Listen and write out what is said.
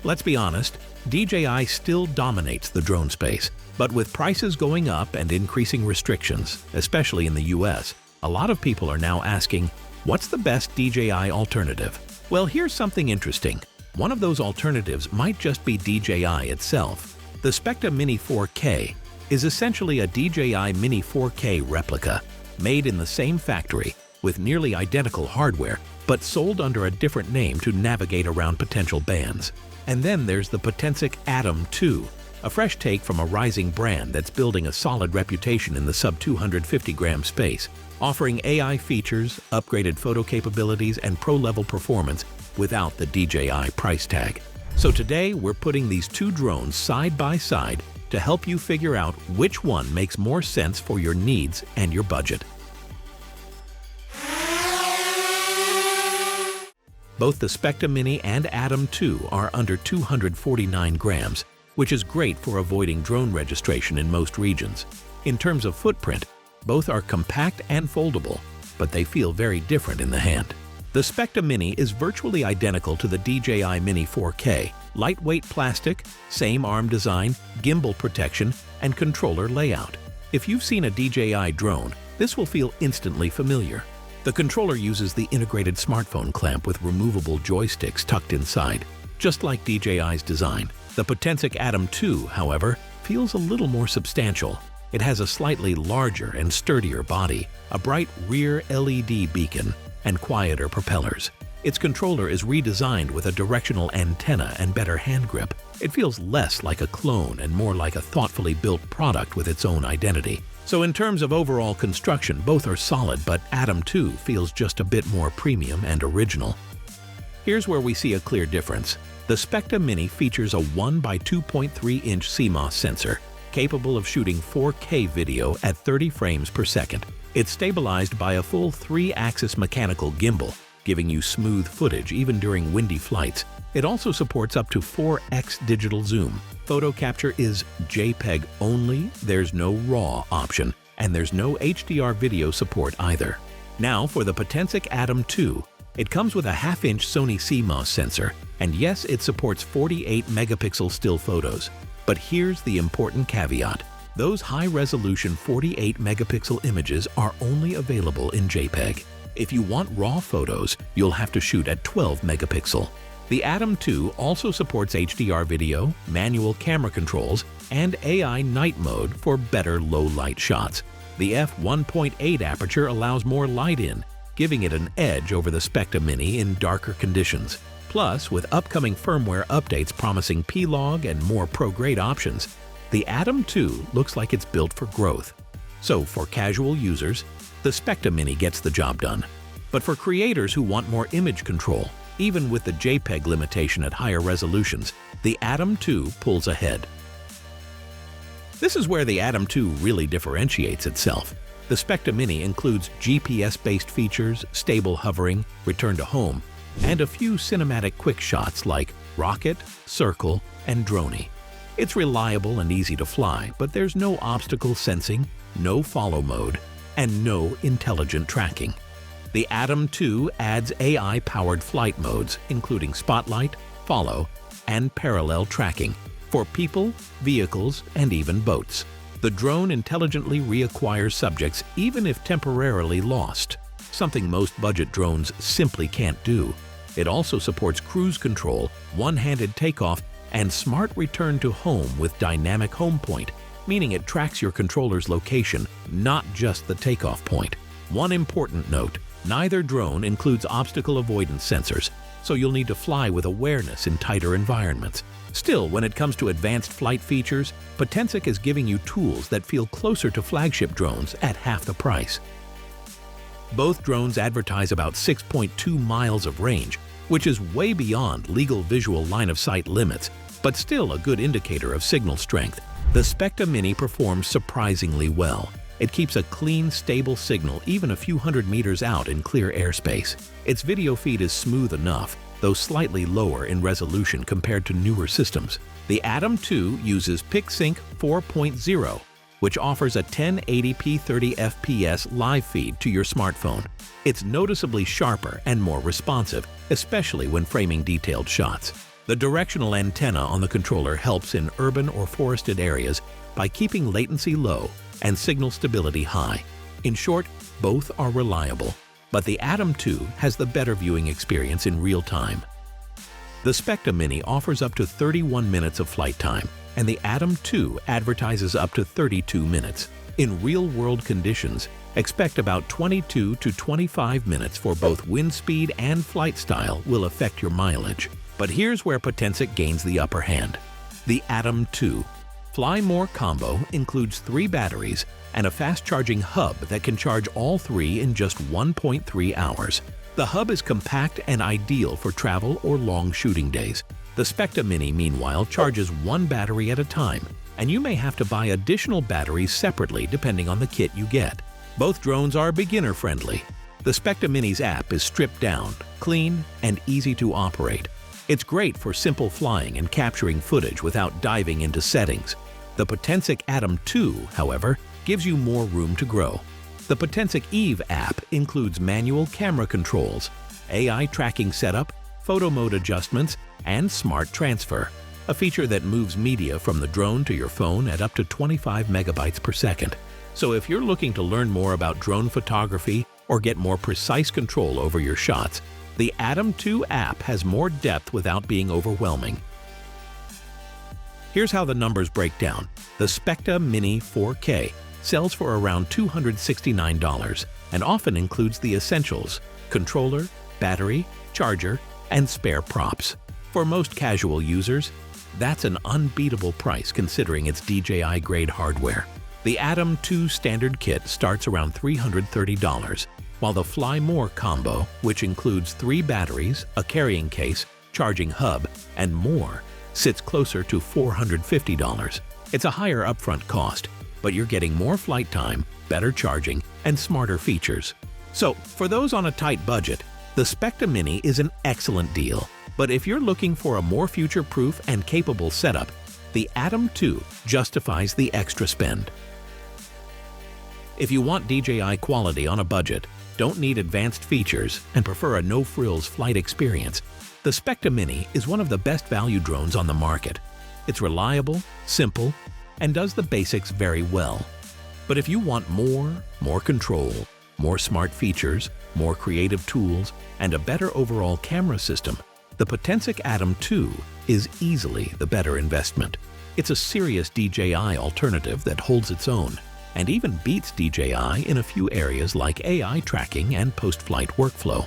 Let's be honest, DJI still dominates the drone space, but with prices going up and increasing restrictions, especially in the US, a lot of people are now asking, what's the best DJI alternative? Well, here's something interesting. One of those alternatives might just be DJI itself. The Specta Mini 4K is essentially a DJI Mini 4K replica, made in the same factory with nearly identical hardware, but sold under a different name to navigate around potential bans. And then there's the Potensic ATOM 2, a fresh take from a rising brand that's building a solid reputation in the sub-250-gram space, offering AI features, upgraded photo capabilities, and pro-level performance without the DJI price tag. So today, we're putting these two drones side by side to help you figure out which one makes more sense for your needs and your budget. Both the Specta Mini and ATOM 2 are under 249 grams, which is great for avoiding drone registration in most regions. In terms of footprint, both are compact and foldable, but they feel very different in the hand. The Specta Mini is virtually identical to the DJI Mini 4K, lightweight plastic, same arm design, gimbal protection, and controller layout. If you've seen a DJI drone, this will feel instantly familiar. The controller uses the integrated smartphone clamp with removable joysticks tucked inside, just like DJI's design. The Potensic ATOM 2, however, feels a little more substantial. It has a slightly larger and sturdier body, a bright rear LED beacon, and quieter propellers. Its controller is redesigned with a directional antenna and better hand grip. It feels less like a clone and more like a thoughtfully built product with its own identity. So in terms of overall construction, both are solid, but ATOM 2 feels just a bit more premium and original. Here's where we see a clear difference. The Specta Mini features a 1 by 2.3-inch CMOS sensor, capable of shooting 4K video at 30 frames per second. It's stabilized by a full 3-axis mechanical gimbal, giving you smooth footage even during windy flights. It also supports up to 4x digital zoom. Photo capture is JPEG only, there's no RAW option, and there's no HDR video support either. Now for the Potensic ATOM 2. It comes with a half-inch Sony CMOS sensor, and yes, it supports 48-megapixel still photos. But here's the important caveat. Those high-resolution 48-megapixel images are only available in JPEG. If you want RAW photos, you'll have to shoot at 12 megapixel. The ATOM 2 also supports HDR video, manual camera controls, and AI night mode for better low-light shots. The f1.8 aperture allows more light in, giving it an edge over the Specta Mini in darker conditions. Plus, with upcoming firmware updates promising P-Log and more pro-grade options, the ATOM 2 looks like it's built for growth. So for casual users, the Specta Mini gets the job done. But for creators who want more image control, even with the JPEG limitation at higher resolutions, the ATOM 2 pulls ahead. This is where the ATOM 2 really differentiates itself. The Specta Mini includes GPS-based features, stable hovering, return to home, and a few cinematic quick shots like rocket, circle, and droney. It's reliable and easy to fly, but there's no obstacle sensing, no follow mode, and no intelligent tracking. The ATOM 2 adds AI-powered flight modes, including spotlight, follow, and parallel tracking for people, vehicles, and even boats. The drone intelligently reacquires subjects even if temporarily lost, something most budget drones simply can't do. It also supports cruise control, one-handed takeoff, and smart return to home with dynamic home point, meaning it tracks your controller's location, not just the takeoff point. One important note, neither drone includes obstacle avoidance sensors, so you'll need to fly with awareness in tighter environments. Still, when it comes to advanced flight features, Potensic is giving you tools that feel closer to flagship drones at half the price. Both drones advertise about 6.2 miles of range, which is way beyond legal visual line-of-sight limits, but still a good indicator of signal strength. The Specta Mini performs surprisingly well. It keeps a clean, stable signal even a few hundred meters out in clear airspace. Its video feed is smooth enough, though slightly lower in resolution compared to newer systems. The ATOM 2 uses PicSync 4.0, which offers a 1080p 30 FPS live feed to your smartphone. It's noticeably sharper and more responsive, especially when framing detailed shots. The directional antenna on the controller helps in urban or forested areas by keeping latency low and signal stability high. In short, both are reliable, but the ATOM 2 has the better viewing experience in real time. The Specta Mini offers up to 31 minutes of flight time, and the ATOM 2 advertises up to 32 minutes. In real-world conditions, expect about 22 to 25 minutes for both wind speed and flight style will affect your mileage. But here's where Potensic gains the upper hand. The ATOM 2 Fly More combo includes 3 batteries and a fast-charging hub that can charge all 3 in just 1.3 hours. The hub is compact and ideal for travel or long shooting days. The Specta Mini, meanwhile, charges 1 battery at a time, and you may have to buy additional batteries separately depending on the kit you get. Both drones are beginner-friendly. The Specta Mini's app is stripped down, clean, and easy to operate. It's great for simple flying and capturing footage without diving into settings. The Potensic ATOM 2, however, gives you more room to grow. The Potensic Eve app includes manual camera controls, AI tracking setup, photo mode adjustments, and smart transfer, a feature that moves media from the drone to your phone at up to 25 megabytes per second. So if you're looking to learn more about drone photography or get more precise control over your shots, the ATOM 2 app has more depth without being overwhelming. Here's how the numbers break down. The Specta Mini 4K sells for around $269 and often includes the essentials: controller, battery, charger, and spare props. For most casual users, that's an unbeatable price considering its DJI-grade hardware. The ATOM 2 standard kit starts around $330, while the Fly More combo, which includes 3 batteries, a carrying case, charging hub, and more, sits closer to $450. It's a higher upfront cost, but you're getting more flight time, better charging, and smarter features. So, for those on a tight budget, the Specta Mini is an excellent deal. But if you're looking for a more future-proof and capable setup, the ATOM 2 justifies the extra spend. If you want DJI quality on a budget, don't need advanced features, and prefer a no-frills flight experience, the Specta Mini is one of the best value drones on the market. It's reliable, simple, and does the basics very well. But if you want more control, more smart features, more creative tools, and a better overall camera system, the Potensic ATOM 2 is easily the better investment. It's a serious DJI alternative that holds its own, and even beats DJI in a few areas like AI tracking and post-flight workflow.